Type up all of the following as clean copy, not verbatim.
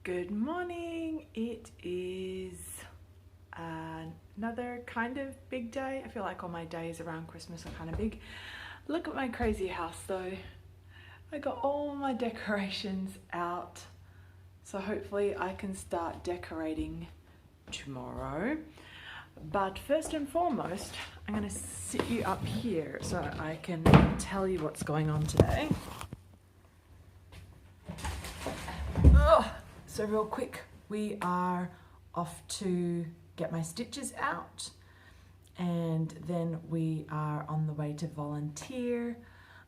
Good morning. It is another kind of big day. I feel like all my days around Christmas are kind of big. Look at my crazy house though. I got all my decorations out, so hopefully I can start decorating tomorrow. But first and foremost, I'm going to sit you up here so I can tell you what's going on today. So real quick, we are off to get my stitches out, and then we are on the way to volunteer.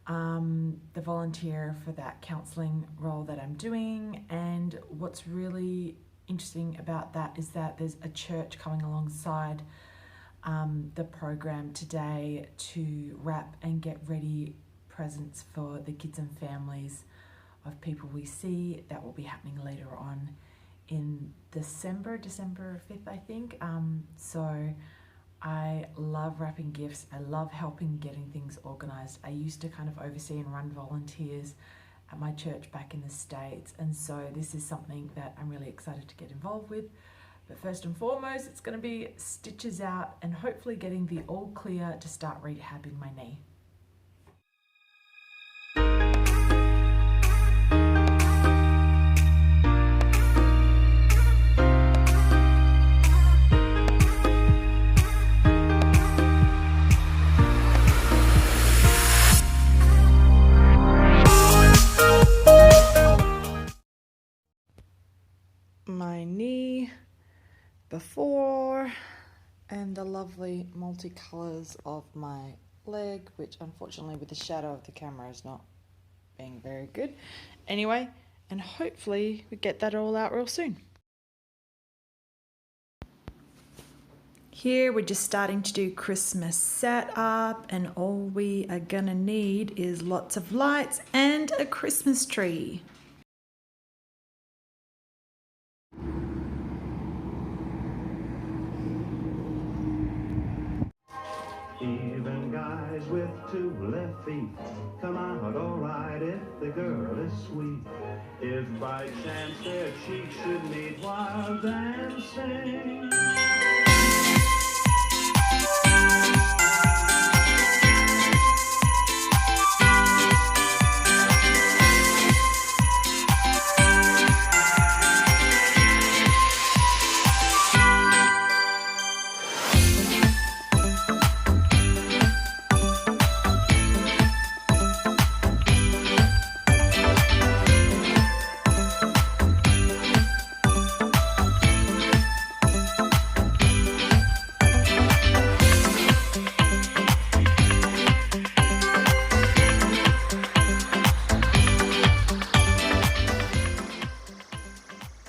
The volunteer for that counselling role that I'm doing, and what's really interesting about that is that there's a church coming alongside the program today to wrap and get ready presents for the kids and families of people we see. That will be happening later on in December 5th, I think. So I love wrapping gifts. I love helping getting things organized. I used to kind of oversee and run volunteers at my church back in the States, and so this is something that I'm really excited to get involved with. But first and foremost, it's going to be stitches out and hopefully getting the all clear to start rehabbing my knee. My knee before, and the lovely multicolours of my leg, which unfortunately with the shadow of the camera is not being very good. Anyway, and hopefully we get that all out real soon. Here we're just starting to do Christmas setup, and all we are gonna need is lots of lights and a Christmas tree. Even guys with two left feet come out alright if the girl is sweet. If by chance their cheeks should meet while dancing.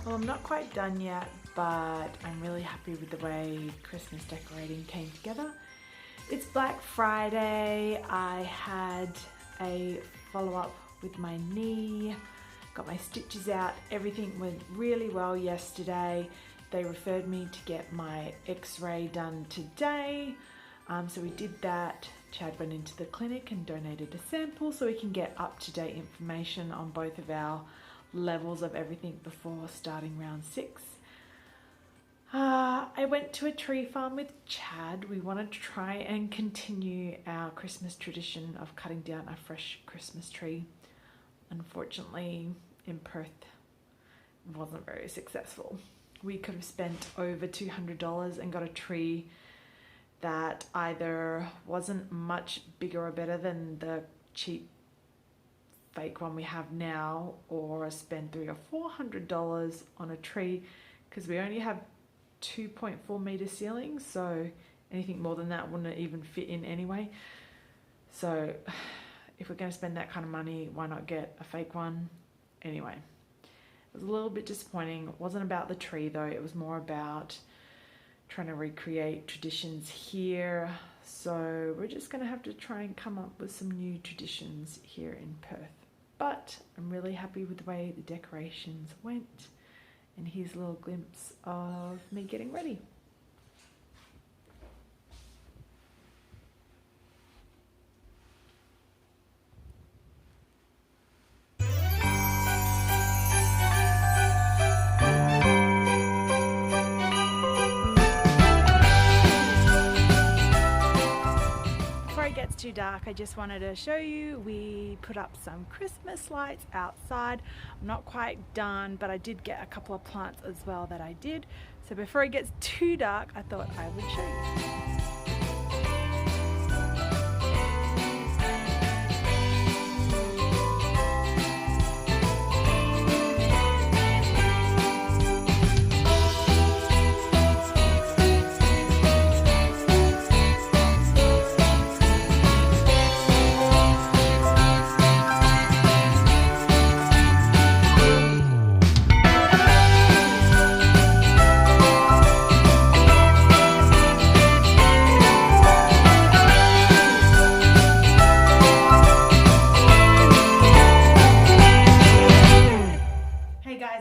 Well, I'm not quite done yet, but I'm really happy with the way Christmas decorating came together. It's Black Friday. I had a follow-up with my knee, got my stitches out. Everything went really well yesterday. They referred me to get my x-ray done today. So we did that. Chad went into the clinic and donated a sample so we can get up-to-date information on both of our levels of everything before starting round 6. I went to a tree farm with Chad. We wanted to try and continue our Christmas tradition of cutting down a fresh Christmas tree. Unfortunately, in Perth, it wasn't very successful. We could have spent over $200 and got a tree that either wasn't much bigger or better than the cheap fake one we have now, or spend $300 or $400 on a tree, because we only have 2.4 meter ceilings, so anything more than that wouldn't even fit in anyway. So if we're going to spend that kind of money, why not get a fake one? Anyway, it was a little bit disappointing. It wasn't about the tree though, it was more about trying to recreate traditions here. So we're just going to have to try and come up with some new traditions here in Perth. But I'm really happy with the way the decorations went, and here's a little glimpse of me getting ready. dark, I just wanted to show you we put up some Christmas lights outside. I'm not quite done, but I did get a couple of plants as well that I did. So before it gets too dark, I thought I would show you.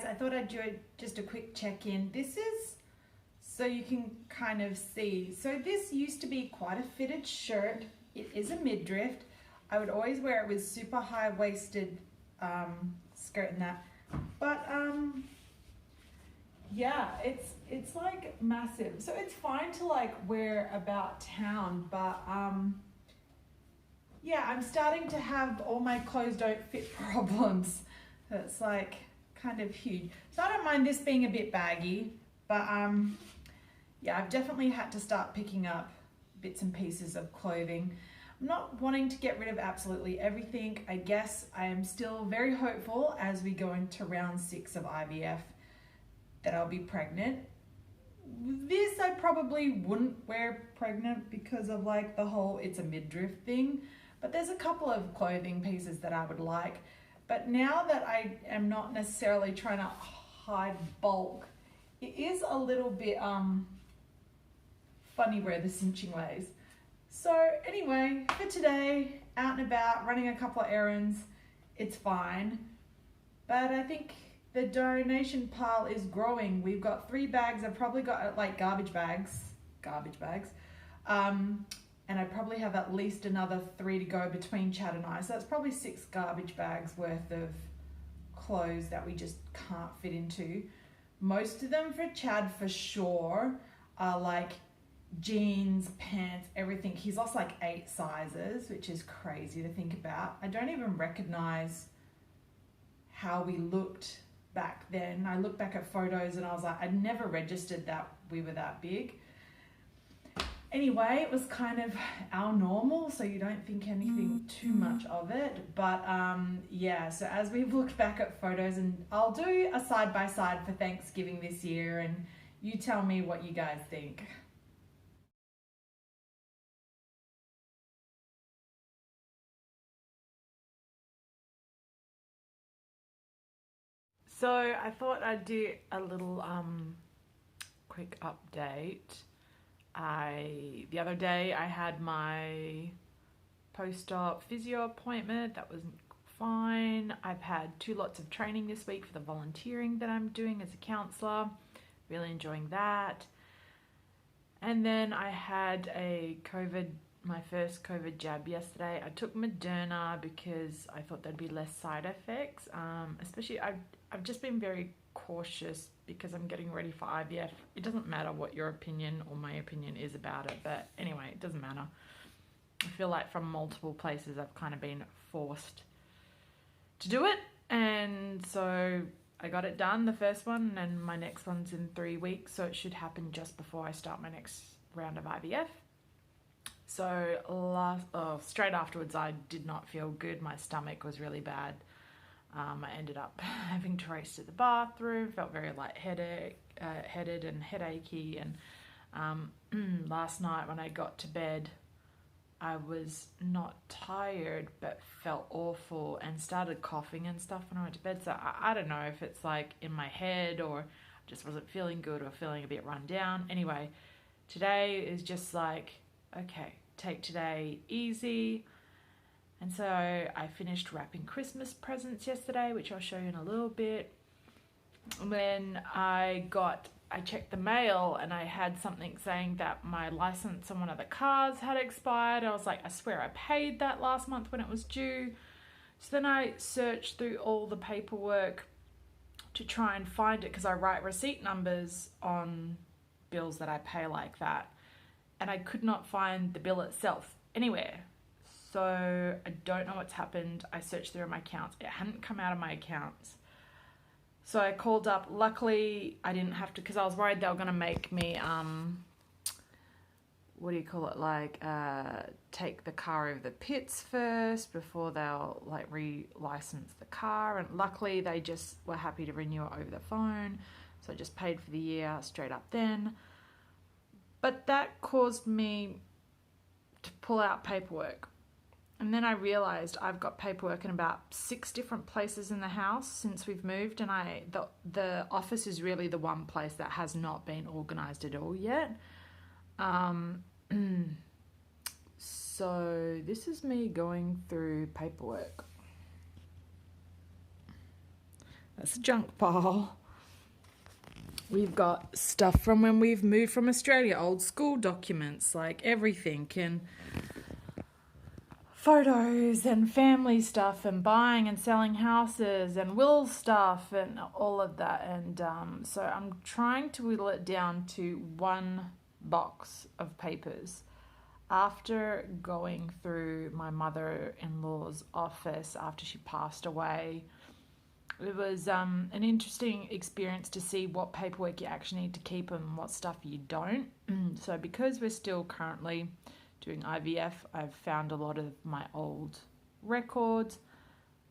I thought I'd do just a quick check-in. This is so you can kind of see. So this used to be quite a fitted shirt. It is a midriff. I would always wear it with super high-waisted skirt and that. But yeah, it's like massive. So it's fine to like wear about town, but yeah, I'm starting to have all my clothes don't fit problems. So it's like kind of huge. So I don't mind this being a bit baggy, but yeah, I've definitely had to start picking up bits and pieces of clothing. I'm not wanting to get rid of absolutely everything. I guess I am still very hopeful as we go into round 6 of IVF that I'll be pregnant. This I probably wouldn't wear pregnant because of like the whole it's a midriff thing, but there's a couple of clothing pieces that I would like. But now that I am not necessarily trying to hide bulk, it is a little bit funny where the cinching lays. So anyway, for today, out and about, running a couple of errands, it's fine. But I think the donation pile is growing. We've got 3 bags. I've probably got like garbage bags. And I probably have at least another 3 to go between Chad and I. So that's probably 6 garbage bags worth of clothes that we just can't fit into. Most of them for Chad for sure are like jeans, pants, everything. He's lost like 8 sizes, which is crazy to think about. I don't even recognize how we looked back then. I look back at photos and I was like, I'd never registered that we were that big. Anyway, it was kind of our normal, so you don't think anything too much of it. But yeah, so as we've looked back at photos, and I'll do a side-by-side for Thanksgiving this year, and you tell me what you guys think. So I thought I'd do a little quick update. The other day I had my post-op physio appointment. That was fine. I've had 2 lots of training this week for the volunteering that I'm doing as a counsellor. Really enjoying that. And then I had my first COVID jab yesterday. I took Moderna because I thought there'd be less side effects. Especially I've just been very cautious because I'm getting ready for IVF. It doesn't matter what your opinion or my opinion is about it, but anyway, it doesn't matter. I feel like from multiple places I've kind of been forced to do it, and so I got it done, the first one, and my next one's in 3 weeks, so it should happen just before I start my next round of IVF. So straight afterwards I did not feel good. My stomach was really bad. I ended up having to race to the bathroom, felt very lightheaded and headachy, and last night when I got to bed I was not tired but felt awful and started coughing and stuff when I went to bed. So I don't know if it's like in my head or just wasn't feeling good or feeling a bit run down. Anyway, today is just like, okay, take today easy. And so I finished wrapping Christmas presents yesterday, which I'll show you in a little bit. And then I checked the mail and I had something saying that my license on one of the cars had expired. I was like, I swear I paid that last month when it was due. So then I searched through all the paperwork to try and find it because I write receipt numbers on bills that I pay like that. And I could not find the bill itself anywhere. So I don't know what's happened. I searched through my accounts. It hadn't come out of my accounts. So I called up. Luckily, I didn't have to, because I was worried they were going to make me, what do you call it, like take the car over the pits first before they'll like re-license the car. And luckily they just were happy to renew it over the phone, so I just paid for the year straight up then. But that caused me to pull out paperwork, and then I realized I've got paperwork in about 6 different places in the house since we've moved, and the office is really the one place that has not been organized at all yet. So this is me going through paperwork. That's a junk pile. We've got stuff from when we've moved from Australia, old school documents, like everything, and photos and family stuff and buying and selling houses and will stuff and all of that. And so I'm trying to whittle it down to one box of papers. After going through my mother-in-law's office after she passed away, it was an interesting experience to see what paperwork you actually need to keep and what stuff you don't. So because we're still currently doing IVF, I've found a lot of my old records.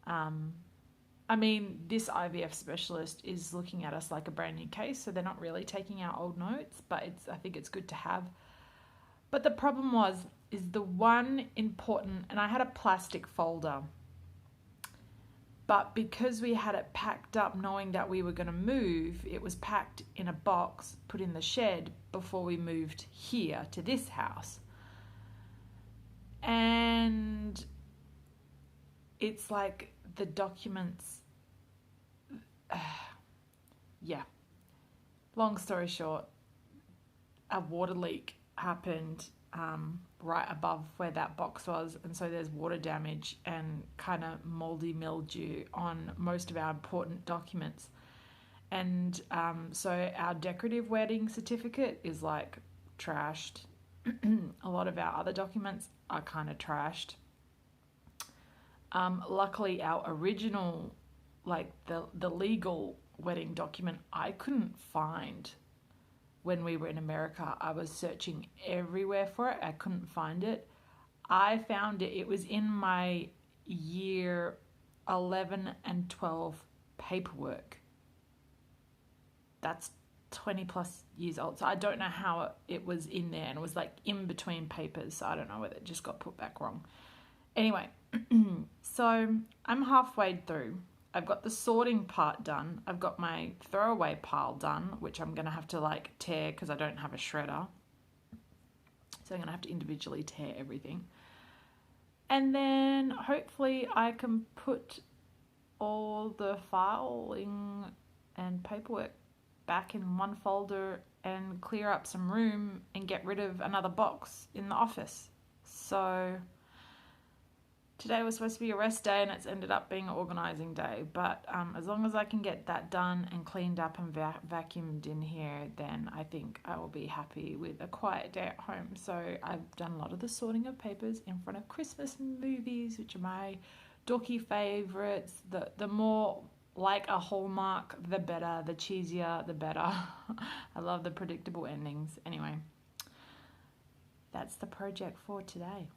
I mean, this IVF specialist is looking at us like a brand new case, so they're not really taking our old notes, but I think it's good to have. But the problem is the one important, and I had a plastic folder, but because we had it packed up knowing that we were going to move, it was packed in a box, put in the shed before we moved here to this house. And it's like the documents, yeah. Long story short, a water leak happened right above where that box was, and so there's water damage and kind of moldy mildew on most of our important documents. And so our decorative wedding certificate is like trashed. A lot of our other documents are kind of trashed. Luckily our original, like the legal wedding document, I couldn't find when we were in America. I was searching everywhere for it. I couldn't find it. I found it. It was in my year 11 and 12 paperwork. That's 20 plus years old. So I don't know how it was in there, and it was like in between papers. So I don't know whether it just got put back wrong. Anyway, so I'm halfway through. I've got the sorting part done. I've got my throwaway pile done, which I'm going to have to like tear because I don't have a shredder. So I'm going to have to individually tear everything. And then hopefully I can put all the filing and paperwork back in one folder and clear up some room and get rid of another box in the office. So today was supposed to be a rest day and it's ended up being an organising day. But as long as I can get that done and cleaned up and vacuumed in here, then I think I will be happy with a quiet day at home. So I've done a lot of the sorting of papers in front of Christmas movies, which are my dorky favourites. The more like a Hallmark, the better. The cheesier, the better. I love the predictable endings. Anyway, that's the project for today.